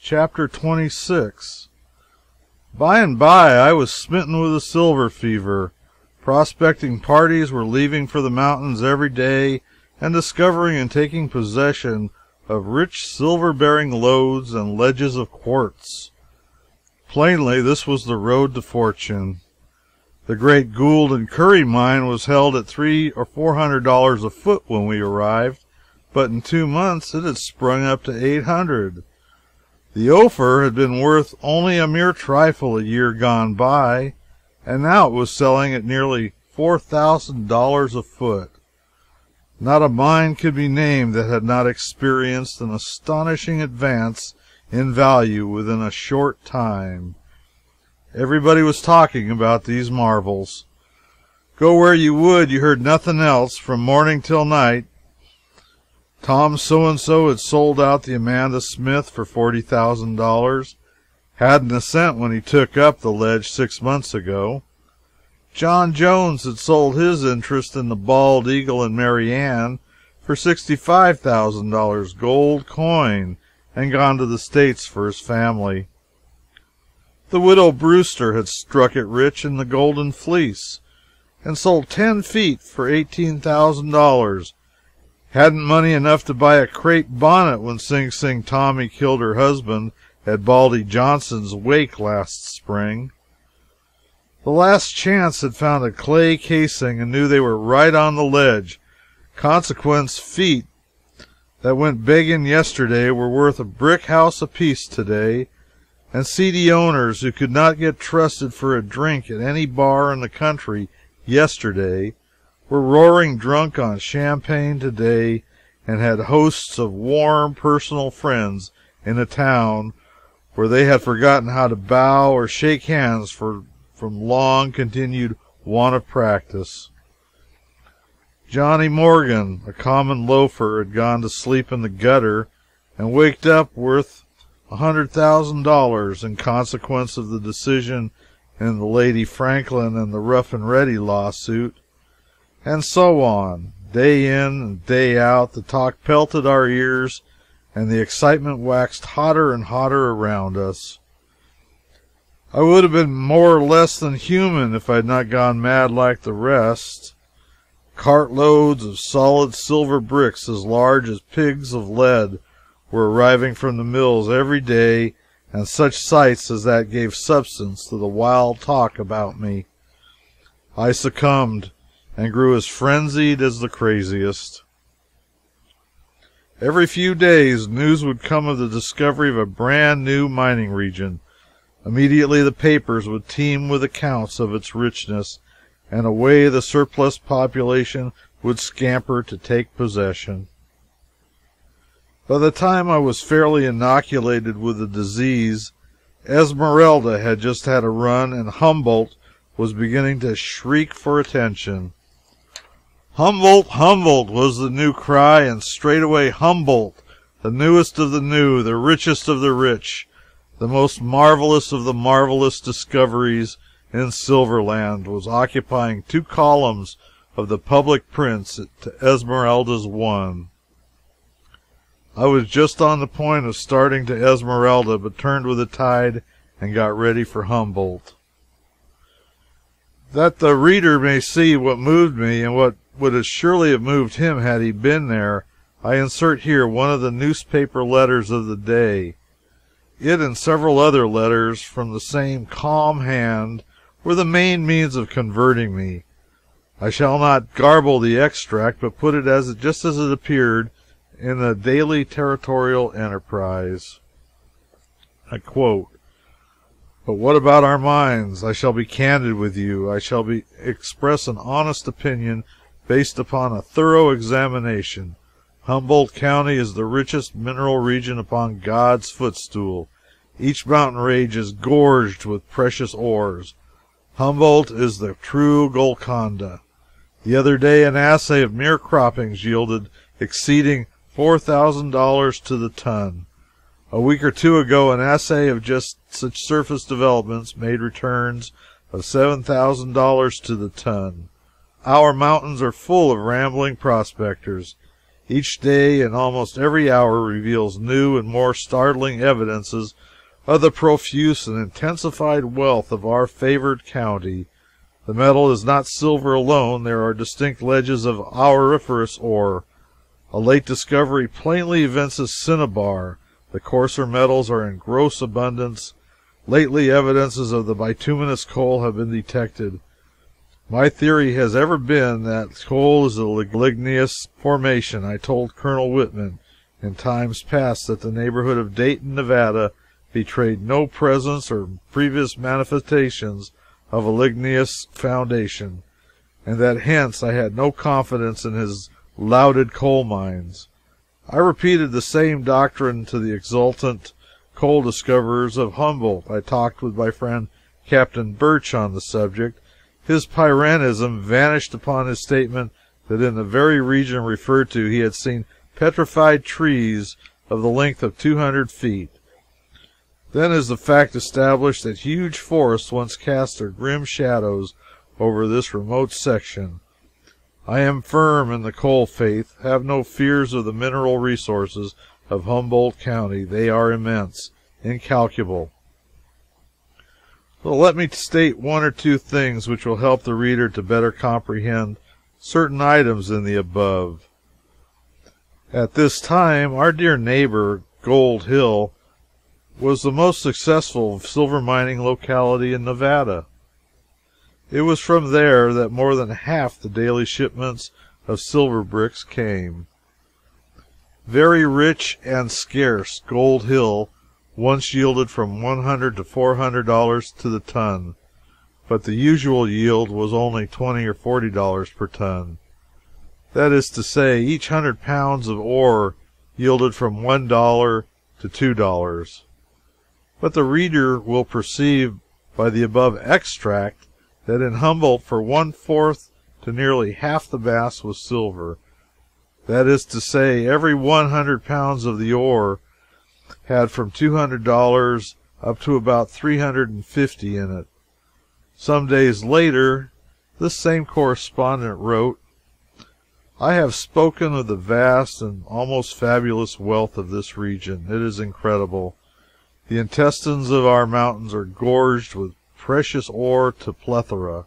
Chapter 26. By and by I was smitten with a silver fever. Prospecting parties were leaving for the mountains every day and discovering and taking possession of rich silver-bearing lodes and ledges of quartz. Plainly, this was the road to fortune. The great Gould and Curry mine was held at $300 or $400 a foot when we arrived, but in 2 months it had sprung up to $800. The Ophir had been worth only a mere trifle a year gone by, and now it was selling at nearly $4,000 a foot. Not a mine could be named that had not experienced an astonishing advance in value within a short time. Everybody was talking about these marvels. Go where you would, you heard nothing else from morning till night. Tom So-and-so had sold out the Amanda Smith for $40,000. Hadn't a cent when he took up the ledge 6 months ago. John Jones had sold his interest in the Bald Eagle and Mary Ann for $65,000 gold coin and gone to the States for his family. The widow Brewster had struck it rich in the Golden Fleece and sold 10 feet for $18,000. Hadn't money enough to buy a crepe bonnet when Sing Sing Tommy killed her husband at Baldy Johnson's wake last spring. The Last Chance had found a clay casing and knew they were right on the ledge. Consequence feet that went begging yesterday were worth a brick house apiece today, and seedy owners who could not get trusted for a drink at any bar in the country yesterday were roaring drunk on champagne today and had hosts of warm personal friends in a town where they had forgotten how to bow or shake hands from long continued want of practice. Johnny Morgan, a common loafer, had gone to sleep in the gutter and waked up worth $100,000 in consequence of the decision in the Lady Franklin and the Rough and Ready lawsuit. And so on. Day in and day out, the talk pelted our ears, and the excitement waxed hotter and hotter around us. I would have been more or less than human if I had not gone mad like the rest. Cartloads of solid silver bricks as large as pigs of lead were arriving from the mills every day, and such sights as that gave substance to the wild talk about me. I succumbed, and grew as frenzied as the craziest. Every few days news would come of the discovery of a brand new mining region. Immediately the papers would teem with accounts of its richness, and away the surplus population would scamper to take possession. By the time I was fairly inoculated with the disease, Esmeralda had just had a run, and Humboldt was beginning to shriek for attention. Humboldt, Humboldt was the new cry, and straightway Humboldt, the newest of the new, the richest of the rich, the most marvelous of the marvelous discoveries in Silverland, was occupying 2 columns of the public prints to Esmeralda's 1. I was just on the point of starting to Esmeralda, but turned with the tide and got ready for Humboldt. That the reader may see what moved me, and what would as surely have moved him had he been there, I insert here one of the newspaper letters of the day. It and several other letters from the same calm hand were the main means of converting me. I shall not garble the extract, but put it just as it appeared in the Daily Territorial Enterprise. I quote, "But what about our mines? I shall be candid with you. I shall express an honest opinion based upon a thorough examination. Humboldt County is the richest mineral region upon God's footstool. Each mountain range is gorged with precious ores. Humboldt is the true Golconda. The other day an assay of mere croppings yielded exceeding $4,000 to the ton. A week or 2 ago an assay of just such surface developments made returns of $7,000 to the ton. Our mountains are full of rambling prospectors. Each day and almost every hour reveals new and more startling evidences of the profuse and intensified wealth of our favored county. The metal is not silver alone. There are distinct ledges of auriferous ore. A late discovery plainly evinces cinnabar. The coarser metals are in gross abundance. Lately, evidences of the bituminous coal have been detected. My theory has ever been that coal is a ligneous formation. I told Colonel Whitman in times past that the neighborhood of Dayton, Nevada, betrayed no presence or previous manifestations of a ligneous foundation, and that hence I had no confidence in his lauded coal mines. I repeated the same doctrine to the exultant coal discoverers of Humboldt. I talked with my friend Captain Birch on the subject. His Pyrrhonism vanished upon his statement that in the very region referred to he had seen petrified trees of the length of 200 feet. Then is the fact established that huge forests once cast their grim shadows over this remote section. I am firm in the coal faith, have no fears of the mineral resources of Humboldt County. They are immense, incalculable. So let me state one or two things which will help the reader to better comprehend certain items in the above. At this time, our dear neighbor, Gold Hill, was the most successful silver mining locality in Nevada. It was from there that more than half the daily shipments of silver bricks came. Very rich and scarce, Gold Hill once yielded from $100 to $400 to the ton, but the usual yield was only $20 or $40 per ton. That is to say, each 100 pounds of ore yielded from $1 to $2. But the reader will perceive by the above extract that in Humboldt for 1/4 to nearly half the mass was silver. That is to say, every 100 pounds of the ore had from $200 up to about $350 in it. Some days later, this same correspondent wrote, I have spoken of the vast and almost fabulous wealth of this region. It is incredible. The intestines of our mountains are gorged with precious ore to plethora.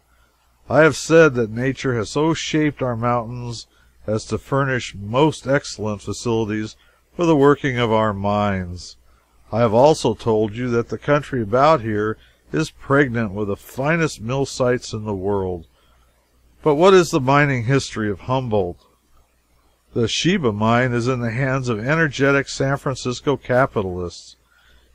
I have said that nature has so shaped our mountains as to furnish most excellent facilities for the working of our mines. I have also told you that the country about here is pregnant with the finest mill sites in the world. But what is the mining history of Humboldt? The Sheba mine is in the hands of energetic San Francisco capitalists.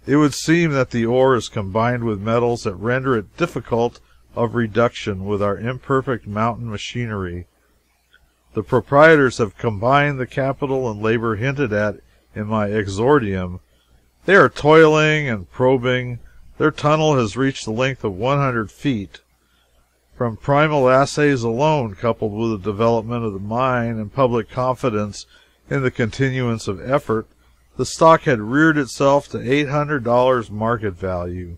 It would seem that the ore is combined with metals that render it difficult of reduction with our imperfect mountain machinery. The proprietors have combined the capital and labor hinted at in my exordium. They are toiling and probing. Their tunnel has reached the length of 100 feet. From primal assays alone, coupled with the development of the mine and public confidence in the continuance of effort, the stock had reared itself to $800 market value.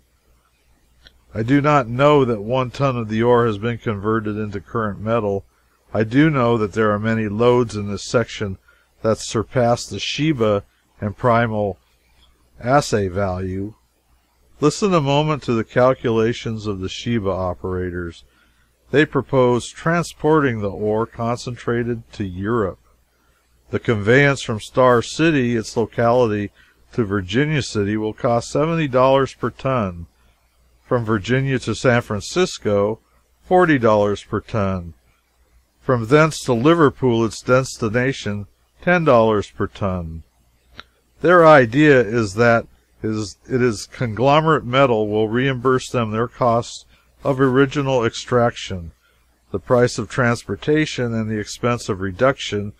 I do not know that 1 ton of the ore has been converted into current metal. I do know that there are many lodes in this section that surpass the Sheba and primal assay value. Listen a moment to the calculations of the Sheba operators. They propose transporting the ore concentrated to Europe. The conveyance from Star City, its locality, to Virginia City will cost $70 per ton. From Virginia to San Francisco, $40 per ton. From thence to Liverpool, its destination, $10 per ton. Their idea is that it is conglomerate metal will reimburse them their costs of original extraction, the price of transportation, and the expense of reduction,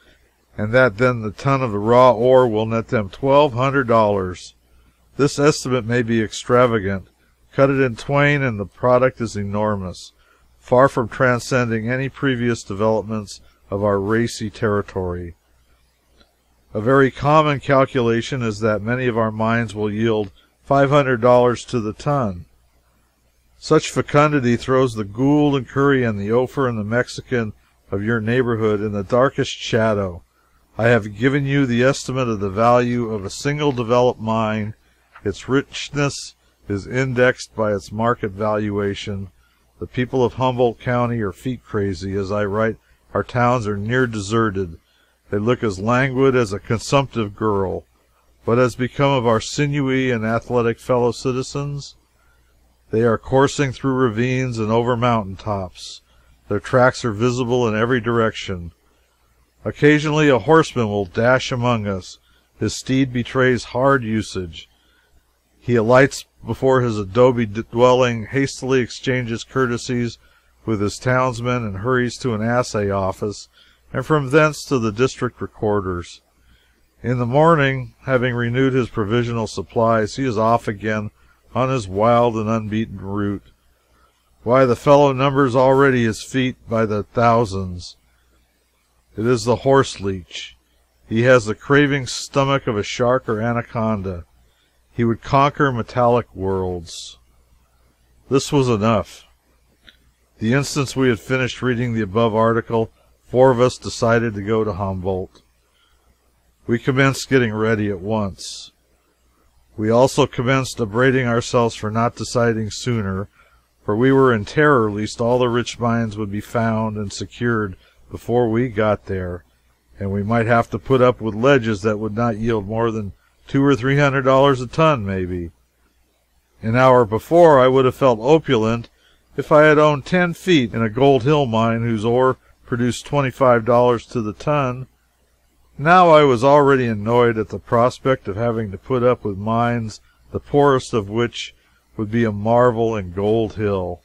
and that then the ton of the raw ore will net them $1,200. This estimate may be extravagant. Cut it in twain, and the product is enormous, far from transcending any previous developments of our racy territory. A very common calculation is that many of our mines will yield $500 to the ton. Such fecundity throws the Gould and Curry and the Ophir and the Mexican of your neighborhood in the darkest shadow. I have given you the estimate of the value of a single developed mine. Its richness is indexed by its market valuation. The people of Humboldt County are feet crazy. As I write, our towns are near deserted. They look as languid as a consumptive girl. What has become of our sinewy and athletic fellow citizens? They are coursing through ravines and over mountain tops. Their tracks are visible in every direction. Occasionally a horseman will dash among us. His steed betrays hard usage. He alights before his adobe dwelling, hastily exchanges courtesies with his townsmen, and hurries to an assay office, and from thence to the district recorder's. In the morning, having renewed his provisional supplies, he is off again on his wild and unbeaten route. Why, the fellow numbers already his feet by the thousands. It is the horse leech. He has the craving stomach of a shark or anaconda. He would conquer metallic worlds. This was enough. The instant we had finished reading the above article, 4 of us decided to go to Humboldt. We commenced getting ready at once. We also commenced upbraiding ourselves for not deciding sooner, for we were in terror lest all the rich mines would be found and secured before we got there, and we might have to put up with ledges that would not yield more than $200 or $300 a ton, maybe. An hour before, I would have felt opulent if I had owned 10 feet in a Gold Hill mine whose ore produced $25 to the ton. Now I was already annoyed at the prospect of having to put up with mines the poorest of which would be a marvel in Gold Hill.